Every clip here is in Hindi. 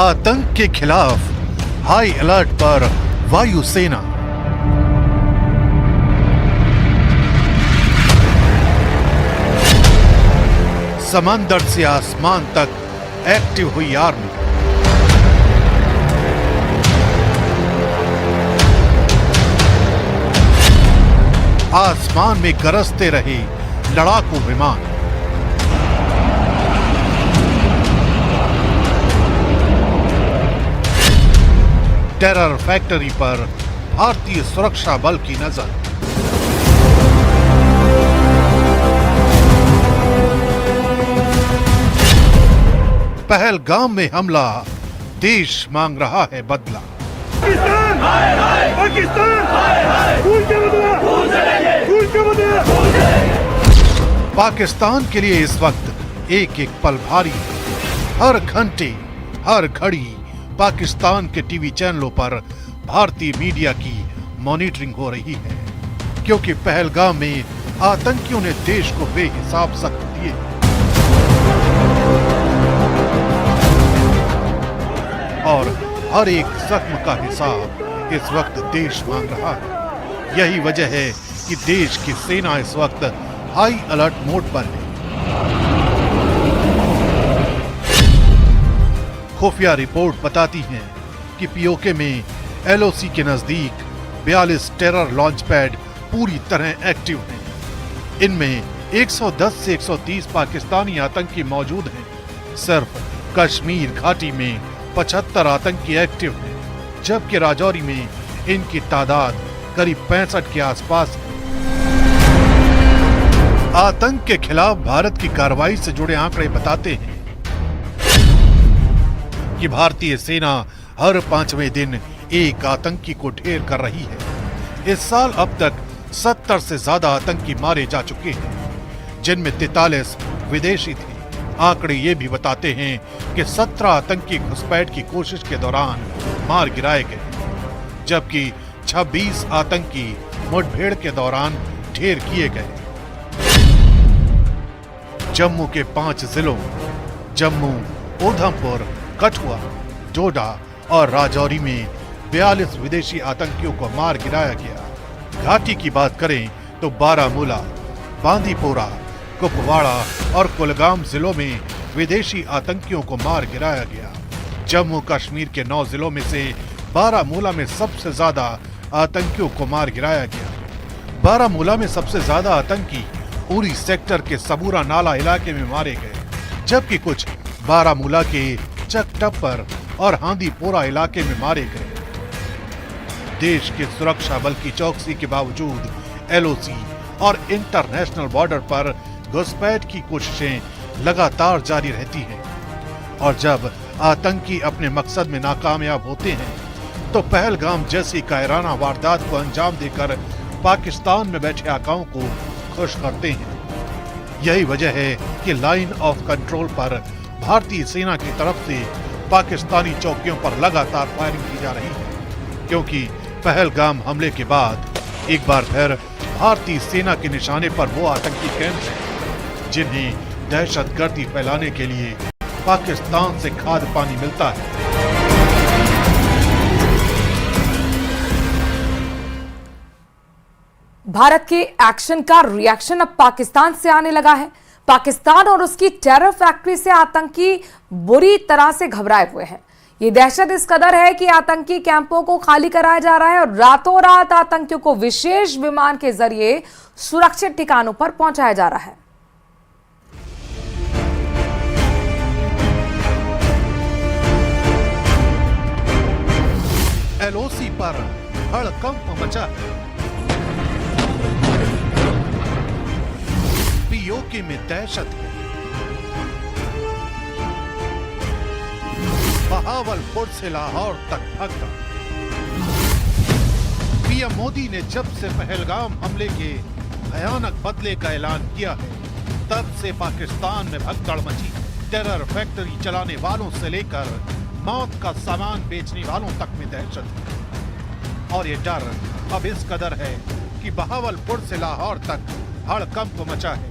आतंक के खिलाफ हाई अलर्ट पर वायुसेना। समंदर से आसमान तक एक्टिव हुई आर्मी। आसमान में गरजते रहे लड़ाकू विमान। टेरर फैक्ट्री पर भारतीय सुरक्षा बल की नजर। पहलगाम में हमला, देश मांग रहा है बदला। पाकिस्तान हाय हाय, पाकिस्तान हाय हाय, खून का बदला, खून से लेंगे, खून का बदला, खून से लेंगे। पाकिस्तान के लिए इस वक्त एक एक पल भारी है। हर घंटे हर घड़ी पाकिस्तान के टीवी चैनलों पर भारतीय मीडिया की मॉनिटरिंग हो रही है, क्योंकि पहलगाम में आतंकियों ने देश को बेहिसाब जख्म दिए। और हर एक जख्म का हिसाब इस वक्त देश मांग रहा है। यही वजह है कि देश की सेना इस वक्त हाई अलर्ट मोड पर है। खुफिया रिपोर्ट बताती है कि पीओके में एलओसी के नजदीक 42 टेरर लॉन्च पैड पूरी तरह एक्टिव हैं। इनमें 110 से 130 पाकिस्तानी आतंकी मौजूद हैं। सिर्फ कश्मीर घाटी में 75 आतंकी एक्टिव हैं, जबकि राजौरी में इनकी तादाद करीब 65 के आसपास है। आतंक के खिलाफ भारत की कार्रवाई से जुड़े आंकड़े बताते हैं कि भारतीय सेना हर 5वें दिन एक आतंकी को ढेर कर रही है। इस साल अब तक 70 से ज्यादा आतंकी मारे जा चुके हैं, जिनमें 43 विदेशी थे। आंकड़े ये भी बताते हैं कि 17 आतंकी घुसपैठ की कोशिश के दौरान मार गिराए गए, जबकि 26 आतंकी मुठभेड़ के दौरान ढेर किए गए। जम्मू के 5 जिलों जम्मू, उधमपुर, कठुआ, डोडा और राजौरी में 42 विदेशी आतंकियों को मार गिराया गया। घाटी की बात करें तो बारामूला, बांदीपोरा, कुपवाड़ा और कुलगाम जिलों में विदेशी आतंकियों को मार गिराया गया। जम्मू कश्मीर के 9 जिलों में से बारामूला में सबसे ज्यादा आतंकियों को मार गिराया गया। बारामूला में सबसे ज्यादा आतंकी उरी सेक्टर के सबूरा नाला इलाके में मारे गए, जबकि कुछ बारामूला के चकटप्पर और हांदीपोरा इलाके में मारे गए। देश के सुरक्षा बल की चौकसी के बावजूद एलओसी और इंटरनेशनल बॉर्डर पर घुसपैठ की कोशिशें लगातार जारी रहती हैं। और जब आतंकी अपने मकसद में नाकामयाब होते हैं तो पहलगाम जैसी कायराना वारदात को अंजाम देकर पाकिस्तान में बैठे आकाओं को खुश करते हैं। यही वजह है कि लाइन ऑफ कंट्रोल पर भारतीय सेना की तरफ से पाकिस्तानी चौकियों पर लगातार फायरिंग की जा रही है, क्योंकि पहलगाम हमले के बाद एक बार फिर भारतीय सेना के निशाने पर वो आतंकी कैंप हैं जिन्हें दहशतगर्दी फैलाने के लिए पाकिस्तान से खाद्य पानी मिलता है। भारत के एक्शन का रिएक्शन अब पाकिस्तान से आने लगा है। पाकिस्तान और उसकी टेरर फैक्ट्री से आतंकी बुरी तरह से घबराए हुए हैं। ये दहशत इस कदर है कि आतंकी कैंपों को खाली कराया जा रहा है और रातों रात आतंकियों को विशेष विमान के जरिए सुरक्षित ठिकानों पर पहुंचाया जा रहा है। एलओसी पर हड़कंप मचा है। पीओके में दहशत है। बहावलपुर से लाहौर तक भगदड़। पीएम मोदी ने जब से पहलगाम हमले के भयानक बदले का ऐलान किया है, तब से पाकिस्तान में भगदड़ मची। टेरर फैक्ट्री चलाने वालों से लेकर मौत का सामान बेचने वालों तक में दहशत है। और ये डर अब इस कदर है कि बहावलपुर से लाहौर तक हड़कंप मचा है।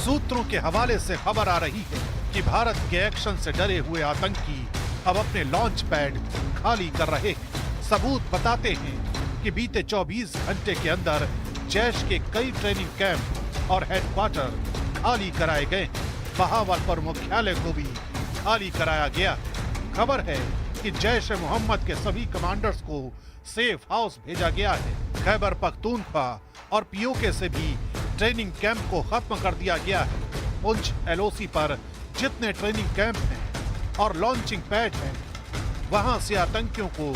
सूत्रों के हवाले से खबर आ रही है कि भारत के एक्शन से डरे हुए आतंकी अब अपने लॉन्च पैड खाली कर रहे हैं। सबूत बताते हैं कि बीते 24 घंटे के अंदर जैश के कई ट्रेनिंग कैंप और हेडक्वार्टर खाली कराए गए। बहावलपुर मुख्यालय को भी खाली कराया गया। खबर है कि जैश ए मोहम्मद के सभी कमांडर्स को सेफ हाउस भेजा गया है। खैबर पख्तूनख्वा और पीओके से भी ट्रेनिंग कैंप को खत्म कर दिया गया है। पुंछ एलओसी पर जितने ट्रेनिंग कैंप हैं और लॉन्चिंग पैड हैं, वहां से आतंकियों को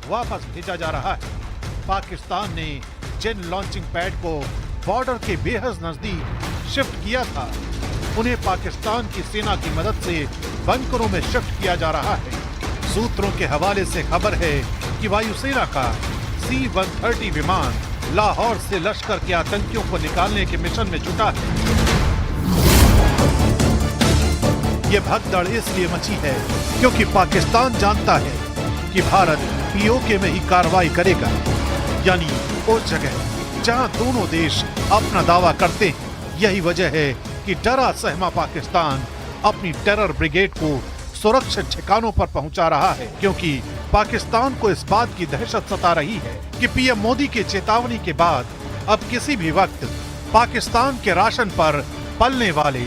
वापस भेजा जा रहा है। पाकिस्तान ने जिन लॉन्चिंग पैड को बॉर्डर के बेहद नजदीक शिफ्ट किया था, उन्हें पाकिस्तान की सेना की मदद से बंकरों में शिफ्ट किया जा रहा है। सूत्रों के हवाले से खबर है कि वायुसेना का C-130 विमान लाहौर से लश्कर के आतंकियों को निकालने के मिशन में जुटा है। ये भगदड़ इसलिए मची है क्योंकि पाकिस्तान जानता है कि भारत पीओके में ही कार्रवाई करेगा, यानी उस जगह जहां दोनों देश अपना दावा करते हैं। यही वजह है कि डरा सहमा पाकिस्तान अपनी टेरर ब्रिगेड को सुरक्षित ठिकानों पर पहुंचा रहा है, क्योंकि पाकिस्तान को इस बात की दहशत सता रही है कि पीएम मोदी के चेतावनी के बाद अब किसी भी वक्त पाकिस्तान के राशन पर पलने वाले